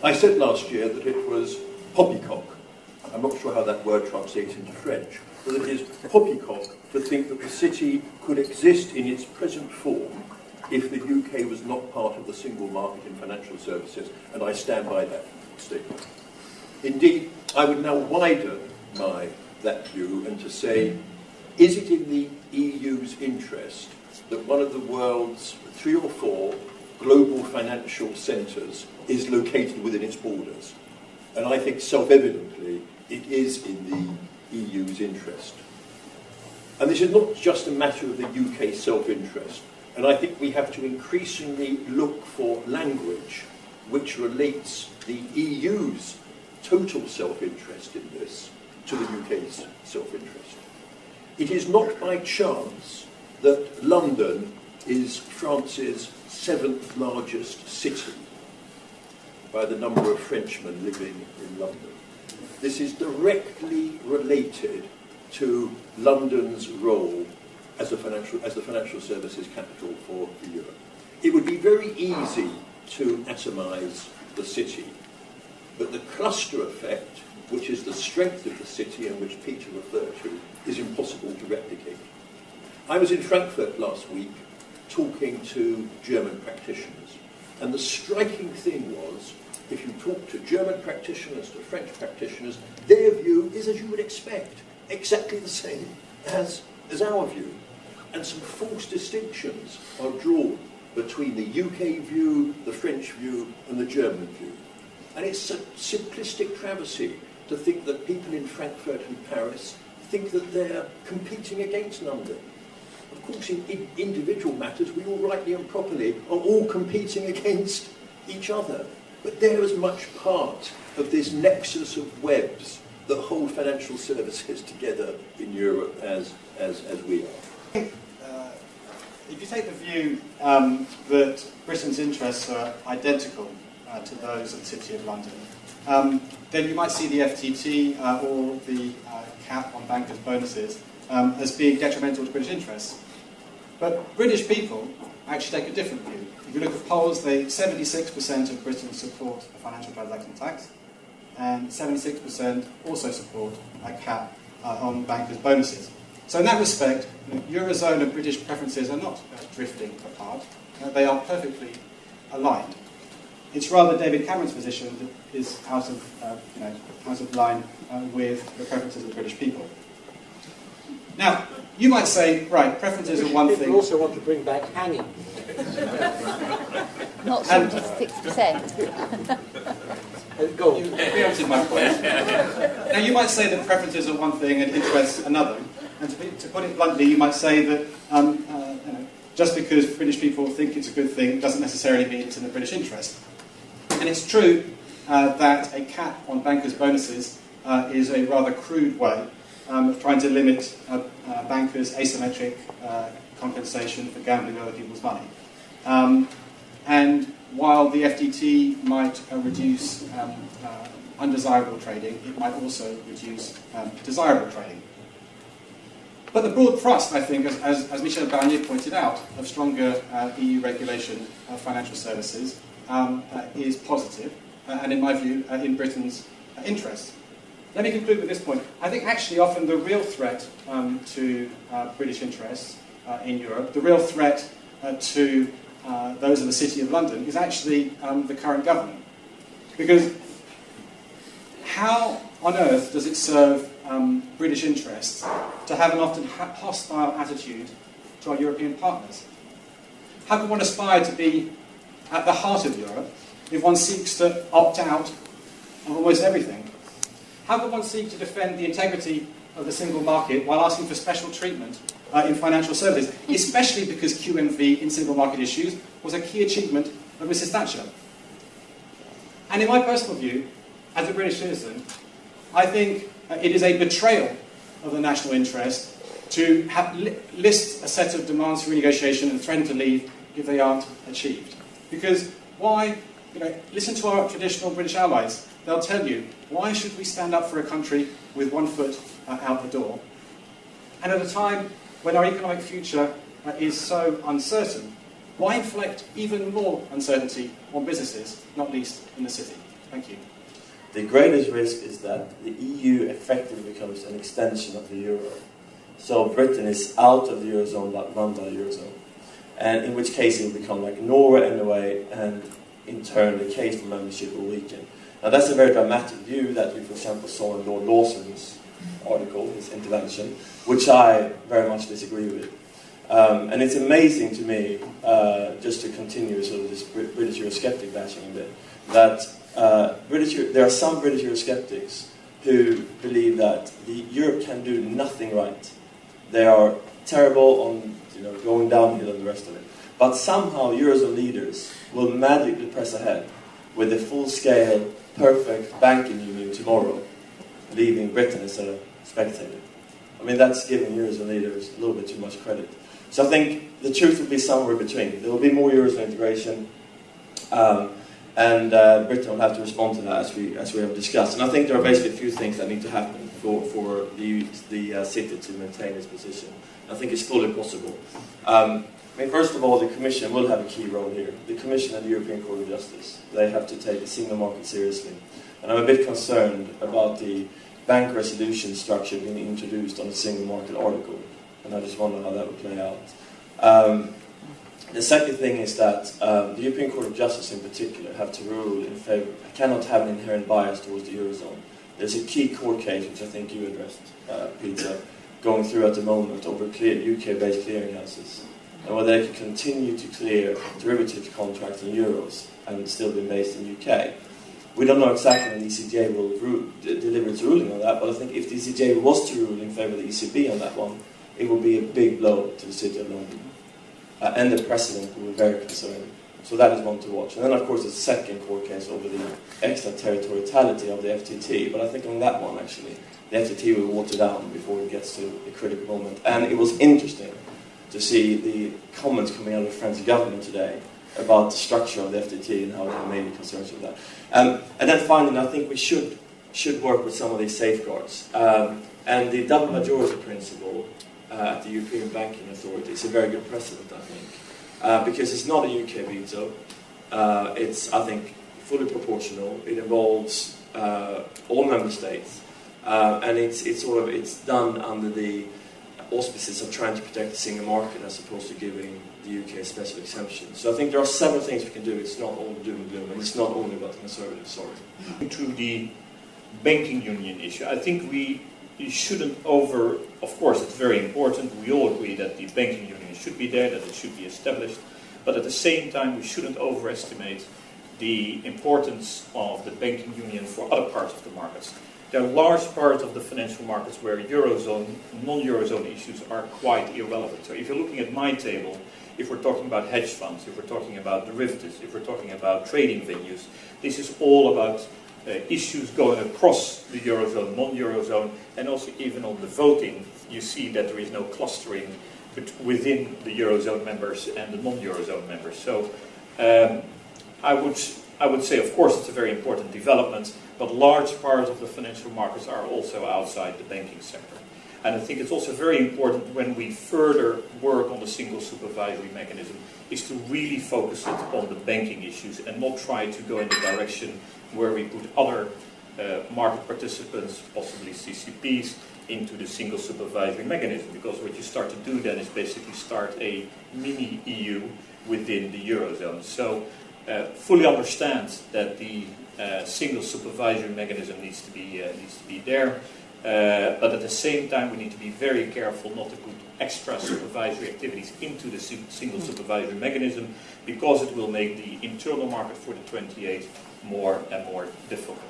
I said last year that it was poppycock. I'm not sure how that word translates into French, but it is poppycock to think that the city could exist in its present form if the UK was not part of the single market in financial services, and I stand by that statement. Indeed, I would now widen that view and to say, is it in the EU's interest that one of the world's 3 or 4 global financial centres is located within its borders? And I think self-evidently it is in the EU's interest. And this is not just a matter of the UK self-interest. And I think we have to increasingly look for language which relates the EU's total self-interest in this to the UK's self-interest. It is not by chance that London is France's 7th largest city by the number of Frenchmen living in London. This is directly related to London's role as the financial services capital for Europe. It would be very easy to atomise the city, but the cluster effect, which is the strength of the city and which Peter referred to, is impossible to replicate. I was in Frankfurt last week talking to German practitioners, and the striking thing was, if you talk to German practitioners, to French practitioners, their view is, as you would expect, exactly the same as our view. And some false distinctions are drawn between the UK view, the French view, and the German view. And it's a simplistic travesty to think that people in Frankfurt and Paris think that they're competing against London. Of course, in individual matters, we all rightly and properly are all competing against each other. But they're as much part of this nexus of webs that hold financial services together in Europe as we are. If you take the view that Britain's interests are identical to those of the City of London, then you might see the FTT or the cap on bankers' bonuses as being detrimental to British interests. But British people actually take a different view. If you look at polls, 76% of Britons support a financial transaction tax, and 76% also support a cap on bankers' bonuses. So in that respect, Eurozone and British preferences are not drifting apart. They are perfectly aligned. It's rather David Cameron's position that is out of line with the preferences of the British people. Now, you might say, right, preferences are one thing. People also want to bring back hanging. Not 76%. Go on. You preempted my point. Now, you might say that preferences are one thing and interests another. And to put it bluntly, you might say that just because British people think it's a good thing doesn't necessarily mean it's in the British interest. And it's true that a cap on bankers' bonuses is a rather crude way of trying to limit bankers' asymmetric compensation for gambling other people's money. And while the FTT might reduce undesirable trading, it might also reduce desirable trading. But the broad thrust, I think, as Michel Barnier pointed out, of stronger EU regulation of financial services is positive, and in my view, in Britain's interest. Let me conclude with this point. I think actually often the real threat to British interests in Europe, the real threat to those of the City of London is actually the current government. Because how on earth does it serve British interests to have an often hostile attitude to our European partners? How can one aspire to be at the heart of Europe if one seeks to opt out of almost everything? How can one seek to defend the integrity of the single market while asking for special treatment in financial services, especially because QMV in single market issues was a key achievement of Mrs. Thatcher? And in my personal view, as a British citizen, I think it is a betrayal of the national interest to list a set of demands for renegotiation and threaten to leave if they aren't achieved. Because why, listen to our traditional British allies. They'll tell you, why should we stand up for a country with one foot out the door? And at a time when our economic future is so uncertain, why inflict even more uncertainty on businesses, not least in the city? Thank you. The greatest risk is that the EU effectively becomes an extension of the euro. So Britain is out of the eurozone but run by the eurozone. And in which case it will become like Norway in a way, and in turn the case for membership will weaken. Now that's a very dramatic view that we, for example, saw in Lord Lawson's article, his intervention, which I very much disagree with. And it's amazing to me, just to continue sort of this British Eurosceptic bashing a bit, that there are some British Eurosceptics who believe that Europe can do nothing right. They are terrible on going downhill and the rest of it. But somehow Eurozone leaders will magically press ahead with a full-scale, perfect banking union tomorrow, leaving Britain as a spectator. I mean, that's giving Eurozone leaders a little bit too much credit. So I think the truth will be somewhere between. There will be more Eurozone integration, and Britain will have to respond to that as we have discussed. And I think there are basically a few things that need to happen for the city to maintain its position. I think it's fully possible. I mean, first of all, the Commission will have a key role here. The Commission and the European Court of Justice, they have to take the single market seriously. And I'm a bit concerned about the bank resolution structure being introduced on the single market article. And I just wonder how that would play out. The second thing is that the European Court of Justice in particular have to rule in favour. I cannot have an inherent bias towards the Eurozone. There's a key court case, which I think you addressed, Peter, going through at the moment over UK-based clearinghouses, and whether they can continue to clear derivatives contracts in euros and still be based in UK. We don't know exactly when the ECJ will deliver its ruling on that, but I think if the ECJ was to rule in favour of the ECB on that one, it would be a big blow to the City of London. And the President will be very concerned. So that is one to watch. And then, of course, there's a second court case over the extraterritoriality of the FTT, but I think on that one, actually, the FTT will water down before it gets to a critical moment. And it was interesting to see the comments coming out of the French government today about the structure of the FTT and how they have made concerns with that. And then finally, I think we should work with some of these safeguards. And the double majority principle at the European Banking Authority is a very good precedent, I think, because it's not a UK veto. It's, I think, fully proportional. It involves all member states. And it's done under the auspices of trying to protect the single market as opposed to giving the UK a special exemption. So I think there are several things we can do. It's not all doom and gloom, and it's not only about the Conservatives, sorry. To the banking union issue, I think we shouldn't of course it's very important, we all agree that the banking union should be there, that it should be established, but at the same time we shouldn't overestimate the importance of the banking union for other parts of the markets. There are large parts of the financial markets where Eurozone, non-Eurozone issues are quite irrelevant. So if you're looking at my table, if we're talking about hedge funds, if we're talking about derivatives, if we're talking about trading venues, this is all about issues going across the Eurozone, non-Eurozone, and also even on the voting, you see that there is no clustering within the Eurozone members and the non-Eurozone members. So I would say, of course, it's a very important development, but large parts of the financial markets are also outside the banking sector. And I think it's also very important when we further work on the single supervisory mechanism is to really focus it on the banking issues and not try to go in the direction where we put other market participants, possibly CCPs, into the single supervisory mechanism. Because what you start to do then is basically start a mini EU within the Eurozone. So fully understand that the single supervisory mechanism needs to be there. But at the same time, we need to be very careful not to put extra supervisory activities into the single supervisory mechanism, because it will make the internal market for the 28 more and more difficult.